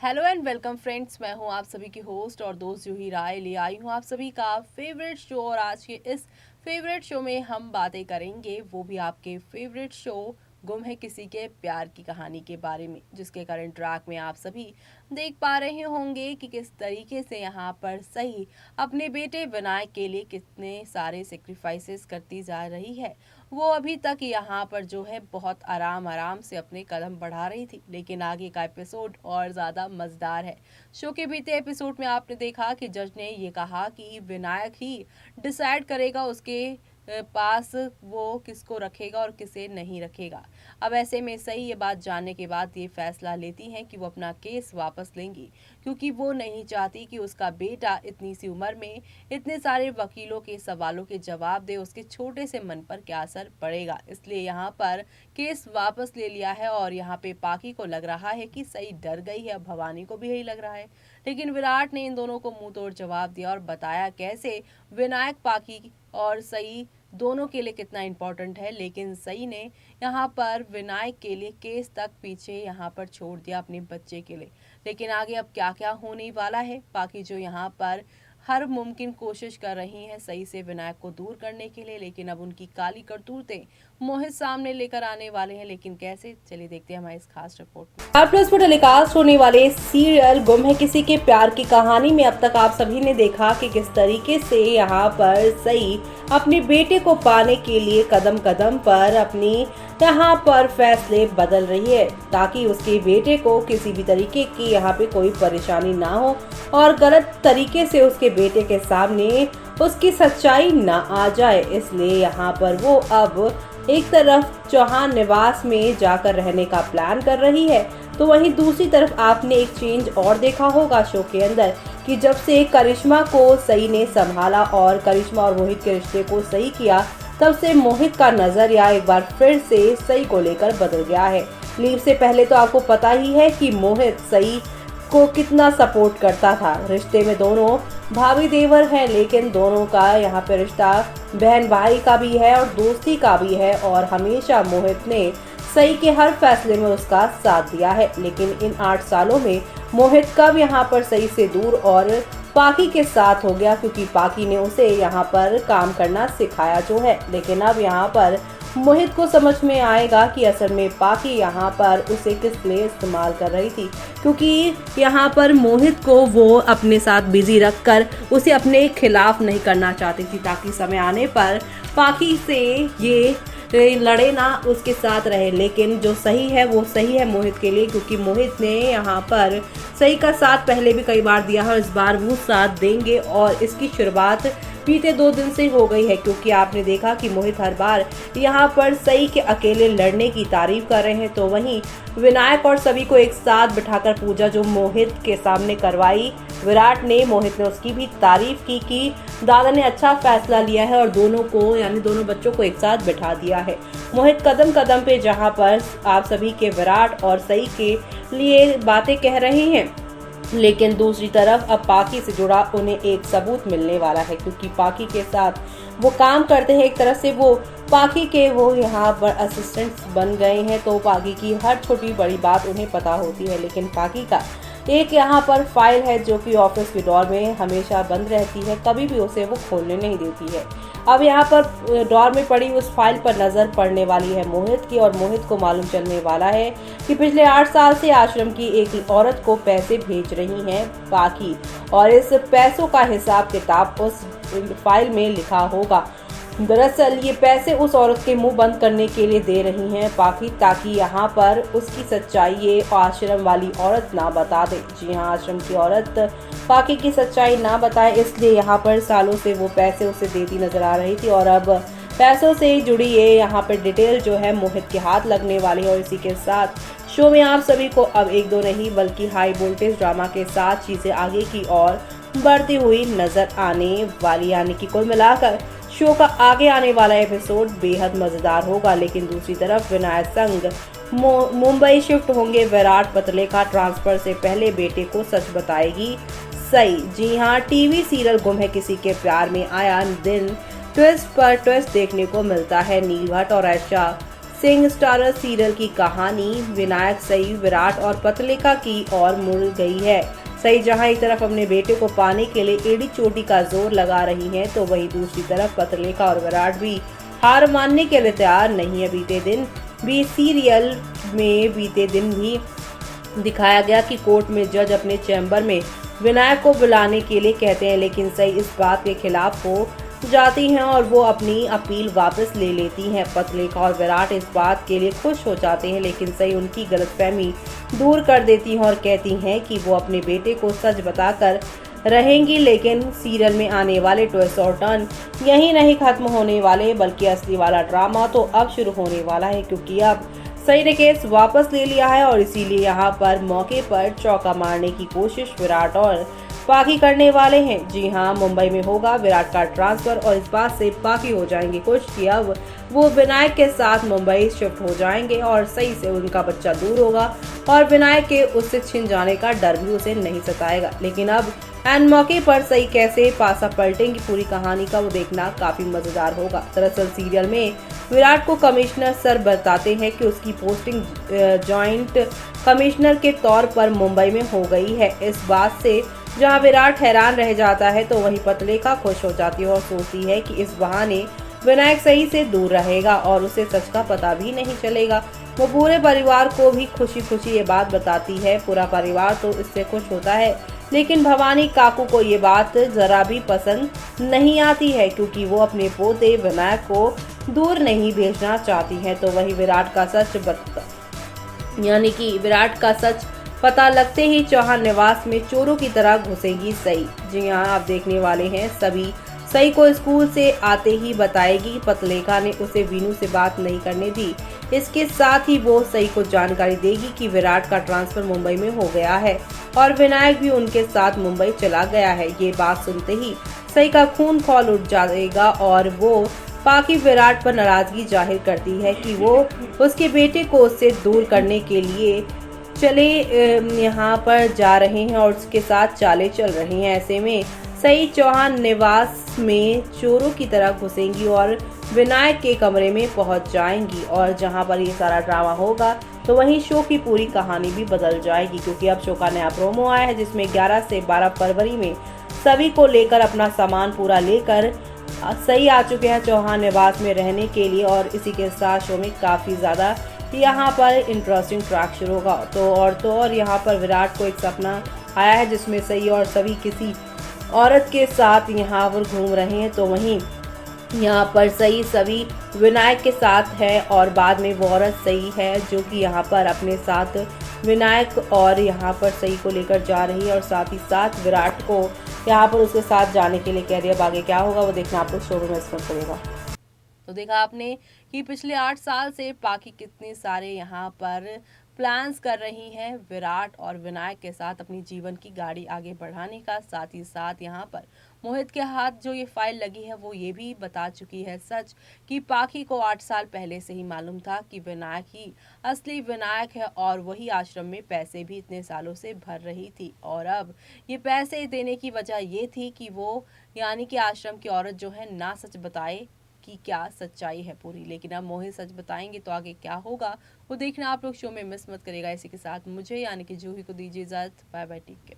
Hello and welcome friends, मैं हूं आप सभी की होस्ट और दोस्त जूही राय। ले आई हूं आप सभी का फेवरेट शो और आज के इस फेवरेट शो में हम बातें करेंगे वो भी आपके फेवरेट शो गुम है किसी के प्यार की कहानी के बारे में, जिसके करंट ट्रैक में आप सभी देख पा रहे होंगे कि किस तरीके से यहाँ पर सही अपने बेटे विनायक के लिए कितने सारे सेक्रीफाइसेस करती जा रही है। वो अभी तक यहाँ पर जो है बहुत आराम आराम से अपने कदम बढ़ा रही थी, लेकिन आगे का एपिसोड और ज़्यादा मज़ेदार है। शो के बीते एपिसोड में आपने देखा कि जज ने ये कहा कि विनायक ही डिसाइड करेगा उसके पास वो किसको रखेगा और किसे नहीं रखेगा। अब ऐसे में सही ये बात जानने के बाद ये फैसला लेती हैं कि वो अपना केस वापस लेंगी, क्योंकि वो नहीं चाहती कि उसका बेटा इतनी सी उम्र में इतने सारे वकीलों के सवालों के जवाब दे, उसके छोटे से मन पर क्या असर पड़ेगा। इसलिए यहाँ पर केस वापस ले लिया है और यहाँ पे पाकी को लग रहा है कि सही डर गई है। अब भवानी को भी यही लग रहा है, लेकिन विराट ने इन दोनों को मुंह तोड़ जवाब दिया और बताया कैसे विनायक पाकी और सई दोनों के लिए कितना इम्पोर्टेंट है। लेकिन सई ने यहाँ पर विनायक के लिए केस तक पीछे यहाँ पर छोड़ दिया अपने बच्चे के लिए। लेकिन आगे अब क्या क्या होने वाला है, पाकी जो यहाँ पर हर मुमकिन कोशिश कर रही हैं सही से विनायक को दूर करने के लिए, लेकिन अब उनकी काली करतूतें मोहित सामने लेकर आने वाले हैं। लेकिन कैसे, चलिए देखते हैं हमारे इस खास रिपोर्ट में। स्टार प्लस पर टेलीकास्ट होने वाले सीरियल गुम है किसी के प्यार की कहानी में अब तक आप सभी ने देखा कि किस तरीके से यहाँ पर सही अपने बेटे को पाने के लिए कदम कदम पर अपनी यहाँ पर फैसले बदल रही है, ताकि उसके बेटे को किसी भी तरीके की यहाँ पे कोई परेशानी ना हो और गलत तरीके से उसके बेटे के सामने उसकी सच्चाई ना आ जाए। इसलिए यहाँ पर वो अब एक तरफ चौहान निवास में जाकर रहने का प्लान कर रही है, तो वहीं दूसरी तरफ आपने एक चेंज और देखा होगा शो के अंदर कि जब से करिश्मा को सही ने संभाला और करिश्मा और मोहित के रिश्ते को सही किया, तब से मोहित का नजरिया एक बार फिर से सही को लेकर बदल गया है। लीव से पहले तो आपको पता ही है कि मोहित सही को कितना सपोर्ट करता था। रिश्ते में दोनों भाभी देवर हैं, लेकिन दोनों का यहाँ पे रिश्ता बहन भाई का भी है और दोस्ती का भी है, और हमेशा मोहित ने सही के हर फैसले में उसका साथ दिया है। लेकिन इन 8 सालों में मोहित कब यहाँ पर सही से दूर और पाकी के साथ हो गया, क्योंकि पाकी ने उसे यहाँ पर काम करना सिखाया जो है। लेकिन अब यहाँ पर मोहित को समझ में आएगा कि असल में पाकी यहाँ पर उसे किस लिए इस्तेमाल कर रही थी, क्योंकि यहाँ पर मोहित को वो अपने साथ बिजी रखकर उसे अपने खिलाफ नहीं करना चाहती थी, ताकि समय आने पर पाकी से ये लड़े ना, उसके साथ रहे। लेकिन जो सही है वो सही है मोहित के लिए, क्योंकि मोहित ने यहाँ पर सही का साथ पहले भी कई बार दिया है और इस बार वो साथ देंगे। और इसकी शुरुआत बीते 2 दिन से हो गई है, क्योंकि आपने देखा कि मोहित हर बार यहाँ पर सही के अकेले लड़ने की तारीफ कर रहे हैं, तो वहीं विनायक और सभी को एक साथ बिठाकर पूजा जो मोहित के सामने करवाई विराट ने, मोहित ने उसकी भी तारीफ की कि दादा ने अच्छा फैसला लिया है और दोनों को यानी दोनों बच्चों को एक साथ बिठा दिया है। मोहित कदम कदम पे जहाँ पर आप सभी के विराट और सही के लिए बातें कह रहे हैं, लेकिन दूसरी तरफ अब पाकी से जुड़ा उन्हें एक सबूत मिलने वाला है, क्योंकि पाकी के साथ वो काम करते हैं। एक तरह से वो पाकी के वो यहाँ पर असिस्टेंट्स बन गए हैं, तो पाकी की हर छोटी बड़ी बात उन्हें पता होती है। लेकिन पाकी का एक यहाँ पर फाइल है जो कि ऑफिस के डोर में हमेशा बंद रहती है, कभी भी उसे वो खोलने नहीं देती है। अब यहाँ पर डोर में पड़ी उस फाइल पर नजर पड़ने वाली है मोहित की, और मोहित को मालूम चलने वाला है कि पिछले 8 साल से आश्रम की एक औरत को पैसे भेज रही हैं पाकी, और इस पैसों का हिसाब किताब उस फाइल में लिखा होगा। दरअसल ये पैसे उस औरत के मुंह बंद करने के लिए दे रही हैं पाकी, ताकि यहाँ पर उसकी सच्चाई ये आश्रम वाली औरत ना बता दे। जी हाँ, आश्रम की औरत पाकी की सच्चाई ना बताए, इसलिए यहाँ पर सालों से वो पैसे उसे देती नजर आ रही थी, और अब पैसों से जुड़ी ये यहाँ पर डिटेल जो है मोहित के हाथ लगने वाली है। और इसी के साथ शो में आप सभी को अब 1-2 नहीं बल्कि हाई वोल्टेज ड्रामा के साथ चीजें आगे की ओर बढ़ती हुई नजर आने वाली, यानी कि कुल मिलाकर शो का आगे आने वाला एपिसोड बेहद मजेदार होगा। लेकिन दूसरी तरफ विनायक संग मुंबई शिफ्ट होंगे विराट, पतले का ट्रांसफर से पहले बेटे को सच बताएगी सही। जी हाँ, टीवी सीरियल गुम है किसी के प्यार में आया दिन ट्विस्ट पर ट्विस्ट देखने को मिलता है। नील भट्ट और आयशा सिंह स्टारर सीरियल की कहानी विनायक सई, विराट और पतलेखा की ओर मुड़ गई है। सई जहां एक तरफ अपने बेटे को पाने के लिए एड़ी चोटी का जोर लगा रही हैं, तो वहीं दूसरी तरफ पतलेखा और विराट भी हार मानने के लिए तैयार नहीं है। बीते दिन भी दिखाया गया कि कोर्ट में जज अपने चैम्बर में विनायक को बुलाने के लिए कहते हैं, लेकिन सई इस बात के खिलाफ हो जाती हैं और वो अपनी अपील वापस ले लेती हैं। पतलेखा और विराट इस बात के लिए खुश हो जाते हैं, लेकिन सई उनकी गलतफहमी दूर कर देती हैं और कहती हैं कि वो अपने बेटे को सच बताकर रहेंगी। लेकिन सीरियल में आने वाले ट्विस्ट और टर्न यही नहीं खत्म होने वाले, बल्कि असली वाला ड्रामा तो अब शुरू होने वाला है, क्योंकि अब सई ने केस वापस ले लिया है और इसीलिए यहाँ पर मौके पर चौका मारने की कोशिश विराट और पाकी करने वाले हैं। जी हाँ, मुंबई में होगा विराट का ट्रांसफर और इस बात से पाकी हो जाएंगे खुश कि अब वो विनायक के साथ मुंबई शिफ्ट हो जाएंगे और सही से उनका बच्चा दूर होगा और विनायक के उससे छिन जाने का डर भी उसे नहीं सताएगा। लेकिन अब एंड मौके पर सही कैसे पासा पलटेंगी पूरी कहानी का, वो देखना काफी मजेदार होगा। दरअसल सीरियल में विराट को कमिश्नर सर बताते हैं कि उसकी पोस्टिंग जॉइंट कमिश्नर के तौर पर मुंबई में हो गई है। इस बात से जहां विराट हैरान रह जाता है, तो वहीं पतलेखा खुश हो जाती है और सोचती है कि इस बहाने विनायक सही से दूर रहेगा और उसे सच का पता भी नहीं चलेगा। वो पूरे परिवार को भी खुशी खुशी ये बात बताती है। पूरा परिवार तो इससे खुश होता है, लेकिन भवानी काकू को ये बात जरा भी पसंद नहीं आती है, क्योंकि वो अपने पोते विनायक को दूर नहीं भेजना चाहती हैं। तो वही विराट का सच पता लगते ही चौहान निवास में चोरों की तरह घुसेगी सई। जी हाँ, आप देखने वाले हैं सभी सई को स्कूल से आते ही बताएगी पतलेखा ने उसे वीनू से बात नहीं करने दी। इसके साथ ही वो सई को जानकारी देगी कि विराट का ट्रांसफर मुंबई में हो गया है और विनायक भी उनके साथ मुंबई चला गया है। ये बात सुनते ही सई का खून खौल उठ जाएगा और वो पाकी विराट पर नाराजगी जाहिर करती है कि वो उसके बेटे को उससे दूर करने के लिए चले यहाँ पर जा रहे हैं और उसके साथ चालें चल रही हैं। ऐसे में सई चौहान निवास में चोरों की तरह घुसेंगी और विनायक के कमरे में पहुंच जाएंगी और जहां पर ये सारा ड्रामा होगा, तो वहीं शो की पूरी कहानी भी बदल जाएगी, क्योंकि अब शो का नया प्रोमो आया है जिसमें 11 से 12 फरवरी में सभी को लेकर अपना सामान पूरा लेकर सई आ चुके हैं चौहान निवास में रहने के लिए। और इसी के साथ शो में काफी ज्यादा यहाँ पर इंटरेस्टिंग ट्रैक शुरू होगा। तो और यहाँ पर विराट को एक सपना आया है जिसमें सई और सभी किसी औरत के साथ यहाँ पर घूम रहे हैं। तो वहीं यहाँ पर सई सभी विनायक के साथ है और बाद में वो औरत सई है जो कि यहाँ पर अपने साथ विनायक और यहाँ पर सई को लेकर जा रही है और साथ ही साथ विराट को यहाँ पर उसके साथ जाने के लिए कह रही है। अब आगे क्या होगा वो देखना आप लोग शो में मिस मत करिएगा। तो देखा आपने कि पिछले 8 साल से पाकी कितने सारे यहाँ पर प्लान्स कर रही हैं विराट और विनायक के साथ अपनी जीवन की गाड़ी आगे बढ़ाने का। साथ ही साथ यहाँ पर मोहित के हाथ जो ये फाइल लगी है वो ये भी बता चुकी है सच कि पाकी को 8 साल पहले से ही मालूम था कि विनायक ही असली विनायक है और वही आश्रम में पैसे भी इतने सालों से भर रही थी। और अब ये पैसे देने की वजह ये थी कि वो यानी कि आश्रम की औरत जो है ना सच बताए कि क्या सच्चाई है पूरी। लेकिन अब मोहित सच बताएंगे तो आगे क्या होगा वो देखना आप लोग शो में मिस मत करेगा। इसी के साथ मुझे यानी कि जूही को दीजिए इजाजत। Bye bye, take care.